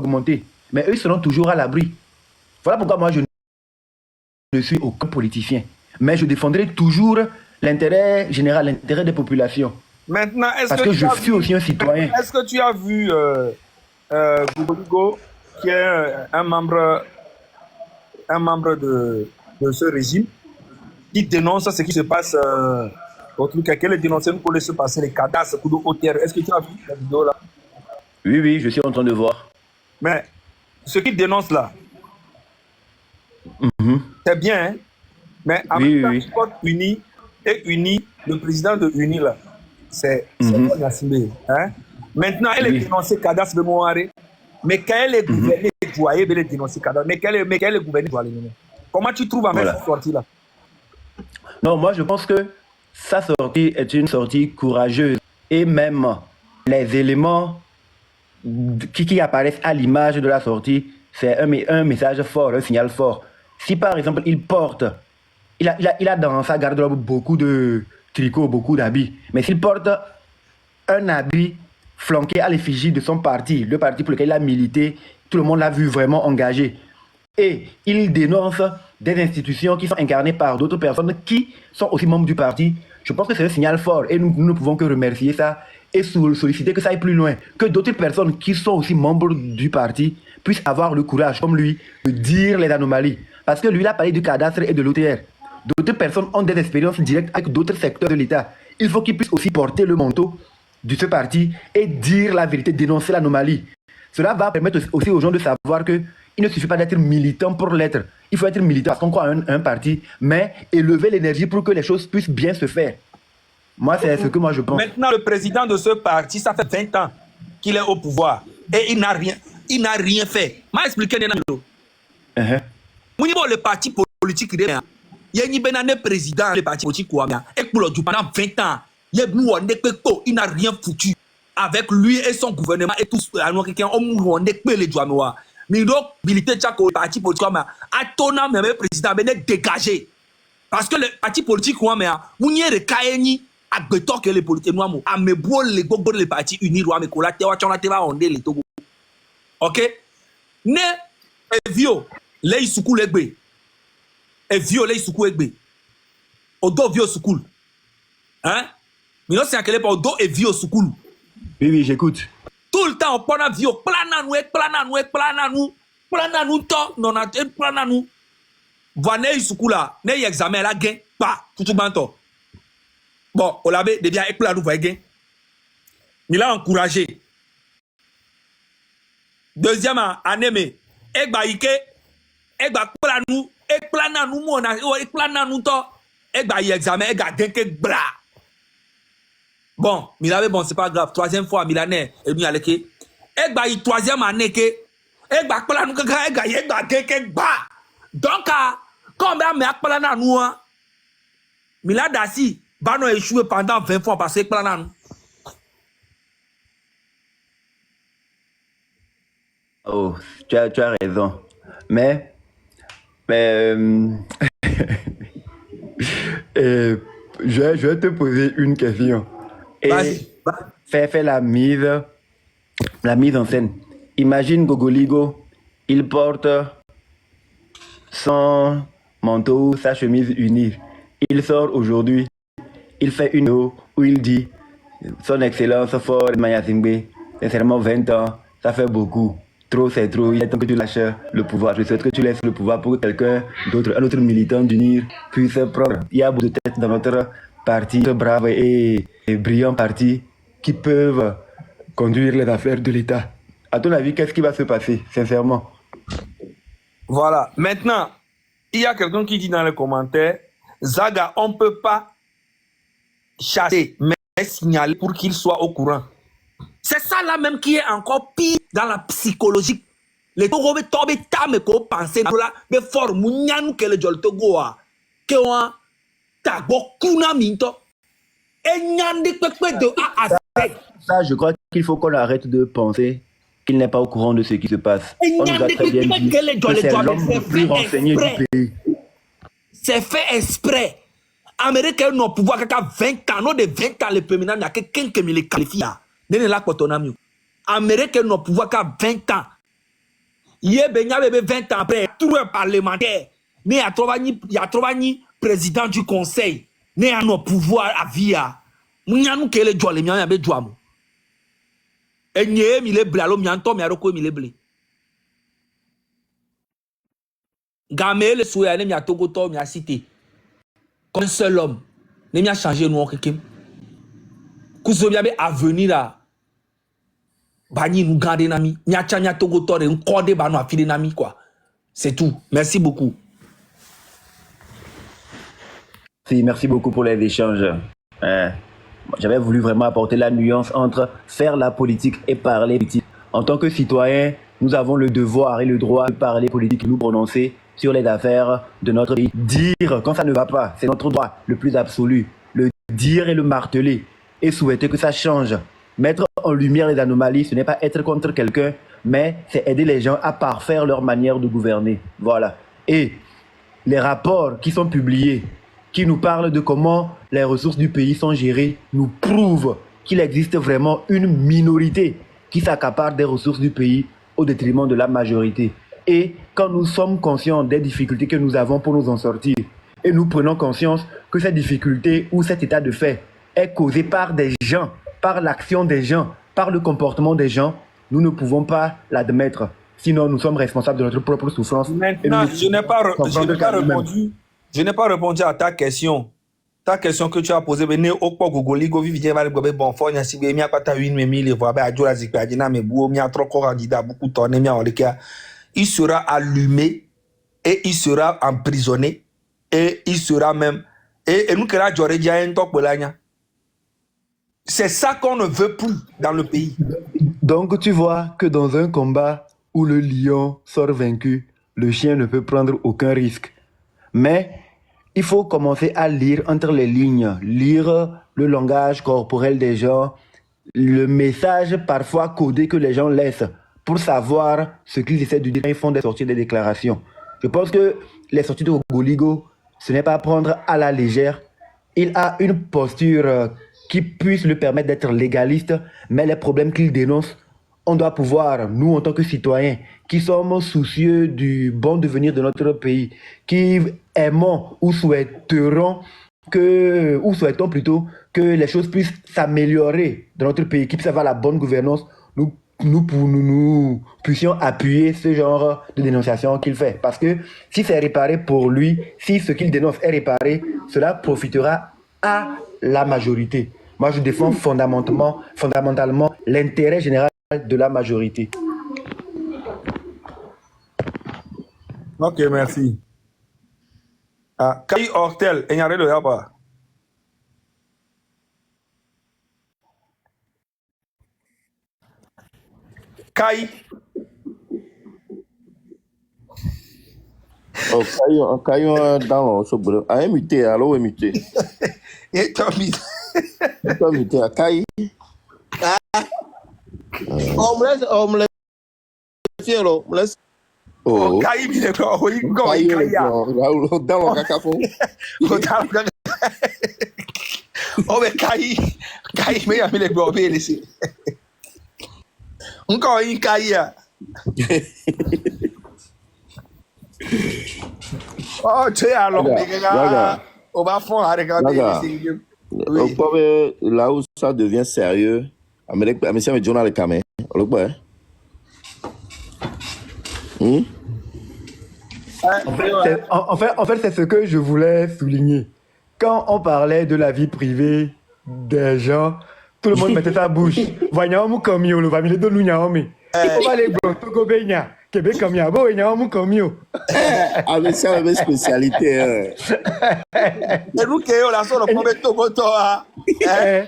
augmenter. Mais eux seront toujours à l'abri. Voilà pourquoi moi je ne suis aucun politicien. Mais je défendrai toujours l'intérêt général, l'intérêt des populations. Maintenant, parce que je suis aussi un citoyen. Est-ce que tu as vu Gougo, qui est un membre de ce régime, qui dénonce ce qui se passe au truc, quel est dénoncé, nous connaissons se passer les cadastres au terre. Est-ce que tu as vu la vidéo là? Oui, oui, je suis en train de voir. Mais ce qu'il dénonce là, c'est bien, hein? Mais avec Uni et Uni, le président de Uni là, c'est Nassimé. Hein? Maintenant, elle est dénoncée cadastre de Moiré. Mais quand elle est gouvernée, elle est dénoncée cadastre. Mais quand elle est gouvernée, comment tu trouves avec cette sortie là? Non, moi je pense que sa sortie est une sortie courageuse. Et même les éléments qui apparaissent à l'image de la sortie, c'est un message fort, un signal fort. Si par exemple il porte, il a dans sa garde-robe beaucoup de tricots, beaucoup d'habits, mais s'il porte un habit flanqué à l'effigie de son parti, le parti pour lequel il a milité, tout le monde l'a vu vraiment engagé. Et il dénonce des institutions qui sont incarnées par d'autres personnes qui sont aussi membres du parti. Je pense que c'est un signal fort et nous ne pouvons que remercier ça et solliciter que ça aille plus loin, que d'autres personnes qui sont aussi membres du parti puissent avoir le courage, comme lui, de dire les anomalies. Parce que lui, il a parlé du cadastre et de l'OTR. D'autres personnes ont des expériences directes avec d'autres secteurs de l'État. Il faut qu'ils puissent aussi porter le manteau de ce parti et dire la vérité, dénoncer l'anomalie. Cela va permettre aussi aux gens de savoir que il ne suffit pas d'être militant pour l'être. Il faut être militant parce qu'on croit à un parti, mais élever l'énergie pour que les choses puissent bien se faire. Moi, c'est ce que moi je pense. Maintenant, le président de ce parti, ça fait 20 ans qu'il est au pouvoir et il n'a rien fait. M'a expliqué le parti politique, il y a un président du parti politique et pendant 20 ans, il n'a rien foutu. Avec lui et son gouvernement et tout mais donc, militaire le parti politique, à ton âme, le président, dégagé. Parce que le parti politique, que les politiques noirs, à me boire les partis unis, ok? Ne, et vieux, les soukou legbe. Et vieux, les soukou legbe. Odo vieux soukou. Hein? Mais non, c'est à quel point Odo et vieux soukou. Oui, oui, j'écoute. Tout le temps, on prend un vieux, plananou, non, plananou. Voyez, soukou là, ne y examen la gain, pas, tout banto. Bon, on l'avait déjà éclairé, vous voyez. Il a encouragé. Deuxièmement, anémé. Egba ike, egba plananou, mona, plananou to, egba y examen, egba denke bra. Bon, bon, c'est pas grave. Troisième fois, Milanais, et nous allons egba y troisième année que, egba plananou, egba denke bra. Donc, quand on met plananou, Milan Dassi, Bano a échoué pendant 20 fois parce que plananou. Oh, tu as raison. Mais je vais te poser une question. Et fais la mise en scène. Imagine Gogoligo, il porte son manteau, sa chemise unie. Il sort aujourd'hui, il fait une vidéo où il dit son excellence fort Mayasingbe, sincèrement 20 ans, ça fait beaucoup. Trop, c'est trop. Il est temps que tu lâches le pouvoir. Je souhaite que tu laisses le pouvoir pour que quelqu'un d'autre, un autre militant d'unir, puisse prendre. Il y a beaucoup de têtes dans notre parti, brave et brillant parti, qui peuvent conduire les affaires de l'État. À ton avis, qu'est-ce qui va se passer, sincèrement? Voilà. Maintenant, il y a quelqu'un qui dit dans les commentaires, Zaga, on ne peut pas chasser, mais signaler pour qu'il soit au courant. C'est ça là même qui est encore pire dans la psychologie. Les Togo tobe tame ko penser là be for munyanu que le jol Togo a que on tagbo kuna minto et nyande pepe de A à Z. Ça, je crois qu'il faut qu'on arrête de penser qu'il n'est pas au courant de ce qui se passe. On nous a très bien dit que c'est l'homme le plus renseigné du pays. C'est fait exprès. Américains n'ont pouvoir qu'à 20 ans, non de 20 ans, les premiers il y a quelqu'un qui me les qualifie. Américains n'ont pouvoir qu'à 20 ans. Hier, ben, il y avait 20 ans après, tout un parlementaire. Mais il y a trop président du conseil. Mais il y a nos pouvoirs à vie. Il y a nous qui les jouons, il y a des joueurs. Et il y a des blés, il y a des blés. Gamé le souhait, il y a Togo, il y a cité. Comme un seul homme, il y a changé nous. Vous avez avenir là. Bani nous garder nami. Il y a changé Togo, il y a cordé bano à filer nami quoi. C'est tout. Merci beaucoup. Merci beaucoup pour les échanges. J'avais voulu vraiment apporter la nuance entre faire la politique et parler politique. En tant que citoyen, nous avons le devoir et le droit de parler politique, nous prononcer sur les affaires de notre pays. Dire quand ça ne va pas, c'est notre droit le plus absolu. Le dire et le marteler et souhaiter que ça change. Mettre en lumière les anomalies, ce n'est pas être contre quelqu'un, mais c'est aider les gens à parfaire leur manière de gouverner. Voilà. Et les rapports qui sont publiés, qui nous parlent de comment les ressources du pays sont gérées, nous prouvent qu'il existe vraiment une minorité qui s'accapare des ressources du pays au détriment de la majorité. Et quand nous sommes conscients des difficultés que nous avons pour nous en sortir, et nous prenons conscience que cette difficulté ou cet état de fait est causé par des gens, par l'action des gens, par le comportement des gens, nous ne pouvons pas l'admettre. Sinon, nous sommes responsables de notre propre souffrance. Maintenant, je n'ai pas répondu à ta question. Ta question que tu as posée, il sera allumé et il sera emprisonné et il sera même et nous c'est ça qu'on ne veut plus dans le pays. Donc tu vois que dans un combat où le lion sort vaincu, le chien ne peut prendre aucun risque. Mais il faut commencer à lire entre les lignes, lire le langage corporel des gens, le message parfois codé que les gens laissent pour savoir ce qu'ils essaient de dire quand ils font des sorties, des déclarations. Je pense que les sorties de Goligo, ce n'est pas à prendre à la légère. Il a une posture qui puisse lui permettre d'être légaliste, mais les problèmes qu'il dénonce, on doit pouvoir, nous en tant que citoyens, qui sommes soucieux du bon devenir de notre pays, qui aimons ou souhaitons plutôt que les choses puissent s'améliorer dans notre pays, qui puisse avoir la bonne gouvernance, nous puissions appuyer ce genre de dénonciation qu'il fait. Parce que si c'est réparé pour lui, si ce qu'il dénonce est réparé, cela profitera à la majorité. Moi, je défends fondamentalement l'intérêt général de la majorité. Ok, merci. Kai Hortel, il y a rien de là-bas. Kai. Oh, Caillon dans le sobriquet. Ah, muté, alors muté. Et toi, Muté, Caillon. On me laisse fier, on me laisse. Oh, Caillon, il est là. Oui, dans le cacafon. Oh, mais Caillon, mais il y a mis les bobés ici. Encore une Caillon. Oh, tu es alors, on va faire à regarder. Là où ça devient sérieux, monsieur me journal camé. En fait, c'est ce que je voulais souligner. Quand on parlait de la vie privée des gens, tout le monde mettait sa bouche. Voyons, comme yo, le va de l'union. On va aller Togo Benya. Québec comme ya, bon, il y a un comme yo. Avec ça, avec spécialité. Et nous qui sommes là, sur le premier Togo, toi. Et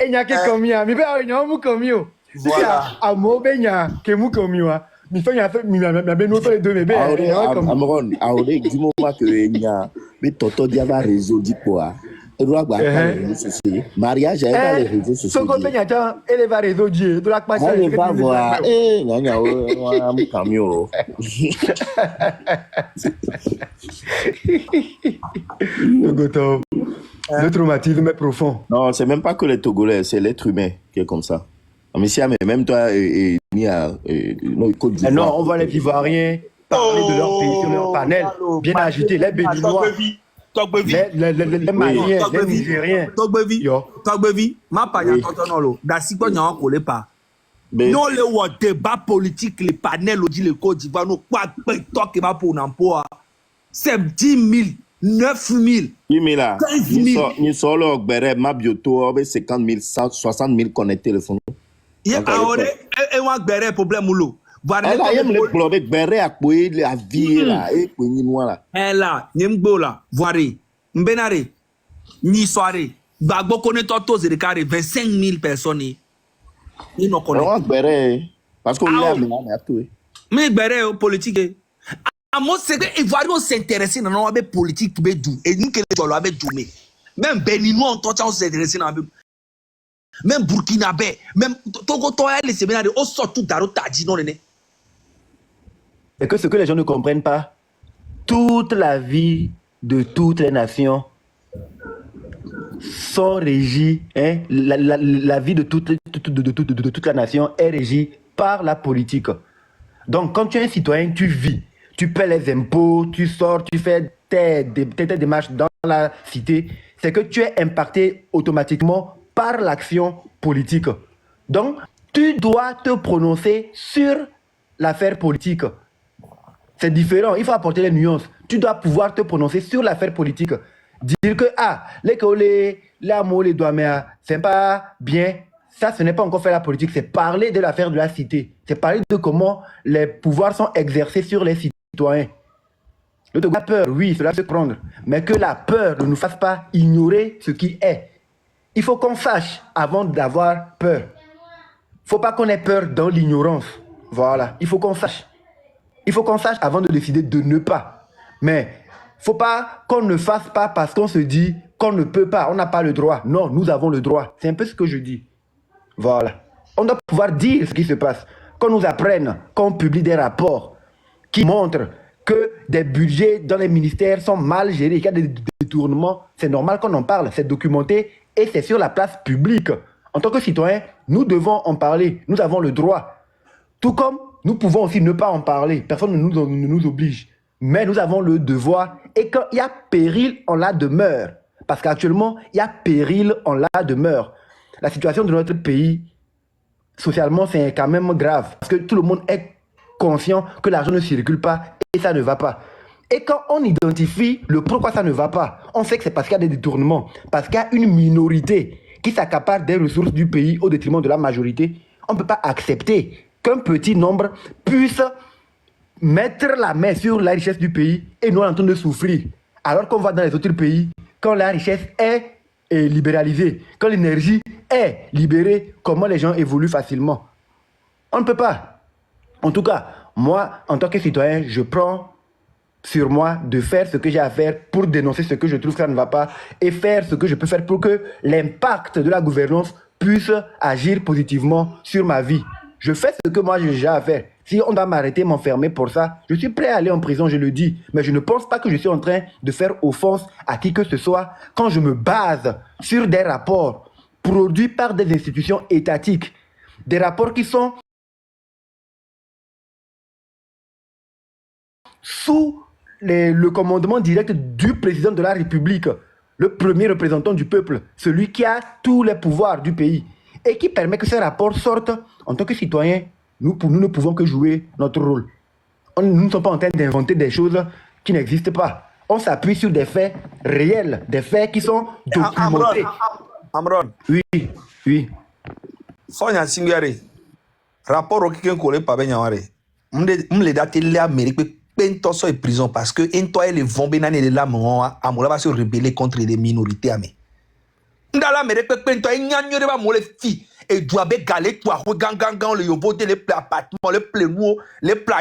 il y a qui comme ya, mais il y a un comme yo. Voilà. À moi, Benya, que mou comme yo. Mais il y a bien nous les deux bébés. Amron, Auré, du moment que il y a, mais Toto Diava réseau dit quoi? Mariage avec les réseaux sociaux. Togo Benya, elle va réseau Dieu, de la passion. Elle va voir, un camion. Togoto, le traumatisme est profond. Non, c'est même pas que les Togolais, c'est l'être humain qui est comme ça. Mais si, même toi, et Côte Mais non, d'Ivoire. on voit les Ivoiriens parler de leur pays sur leur panel, bien agité, les Béninois, les Maliens, les Nigériens. Yo. Togbevi, ma panya Oui. totonolo, da sikpo nyan ko le pa. Mais Non le wo débat politique les panels odi le Côte d'Ivoire no pa pe talk ba pour n'emploi. C'est 10 000, 9 000. oui, là, 15 000. nous sommes là, ma bioto, 50 000, 60 000 connectés le fond. Ye Donc, aore e wa gbere problème lo. Voir elle a aimé le bloc, beré à quoi la vie là, et quoi ni moi là. là, nyembo la, voire, mbenare, ni soirée, bagbo kone toto zerikare 25 000 personnes. Ni no kono. On beré, parce qu'on l'a Ah, amené à tout. Mais gbere o politique. À moi c'est que Ivoiriens s'intéresser dans nos politique be dou et nous que les jolo abe doumé. Même Béninois on tente on s'intéresser dans même Burkinabé, même Togo Toya les séminaires au sort tout daro tadi non né. Et que ce que les gens ne comprennent pas, toute la vie de toutes les nations sont régies, hein, la vie de toute la nation est régie par la politique. Donc, quand tu es un citoyen, tu vis, tu paies les impôts, tu sors, tu fais tes démarches dans la cité, c'est que tu es impacté automatiquement par l'action politique. Donc, tu dois te prononcer sur l'affaire politique. C'est différent, il faut apporter les nuances. Tu dois pouvoir te prononcer sur l'affaire politique. Dire que, les doigts, c'est pas bien. Ça, ce n'est pas encore faire la politique, c'est parler de l'affaire de la cité. C'est parler de comment les pouvoirs sont exercés sur les citoyens. La peur, oui, cela peut prendre. Mais que la peur ne nous fasse pas ignorer ce qui est. Il faut qu'on sache avant d'avoir peur. Il ne faut pas qu'on ait peur dans l'ignorance. Voilà, il faut qu'on sache. Il faut qu'on sache avant de décider de ne pas. Mais il ne faut pas qu'on ne fasse pas parce qu'on se dit qu'on ne peut pas, on n'a pas le droit. Non, nous avons le droit. C'est un peu ce que je dis. Voilà. On doit pouvoir dire ce qui se passe. Qu'on nous apprenne, qu'on publie des rapports qui montrent que des budgets dans les ministères sont mal gérés, qu'il y a des détournements. C'est normal qu'on en parle, c'est documenté et c'est sur la place publique. En tant que citoyens, nous devons en parler. Nous avons le droit. Tout comme nous pouvons aussi ne pas en parler. Personne ne nous oblige. Mais nous avons le devoir. Et quand il y a péril, on la demeure. Parce qu'actuellement, il y a péril, on la demeure. La situation de notre pays, socialement, c'est quand même grave. Parce que tout le monde est conscient que l'argent ne circule pas et ça ne va pas. Et quand on identifie le pourquoi ça ne va pas, on sait que c'est parce qu'il y a des détournements. Parce qu'il y a une minorité qui s'accapare des ressources du pays au détriment de la majorité. On ne peut pas accepter qu'un petit nombre puisse mettre la main sur la richesse du pays et nous en train de souffrir. Alors qu'on va dans les autres pays, quand la richesse est libéralisée, quand l'énergie est libérée, comment les gens évoluent facilement. On ne peut pas. En tout cas, moi, en tant que citoyen, je prends sur moi de faire ce que j'ai à faire pour dénoncer ce que je trouve que ça ne va pas et faire ce que je peux faire pour que l'impact de la gouvernance puisse agir positivement sur ma vie. Je fais ce que moi j'ai à faire. Si on doit m'arrêter, m'enfermer pour ça, je suis prêt à aller en prison, je le dis. Mais je ne pense pas que je suis en train de faire offense à qui que ce soit quand je me base sur des rapports produits par des institutions étatiques. Des rapports qui sont sous le commandement direct du président de la République, le premier représentant du peuple, celui qui a tous les pouvoirs du pays et qui permet que ces rapports sortent. En tant que citoyens, nous ne pouvons que jouer notre rôle. Nous ne sommes pas en train d'inventer des choses qui n'existent pas. On s'appuie sur des faits réels, des faits qui sont documentés. Amron. Oui, oui. Sonia Singare. Rapport au kiken kole pa benyaware. M'le date l'Amérique pento so prison parce que ento ele vombe na ne la mo amola va se rebeller contre les minorités amé. Ndala Amérique pento nyanyore ba mo le fi et doit be galé toi gang le yobote les appartements les plaies les plats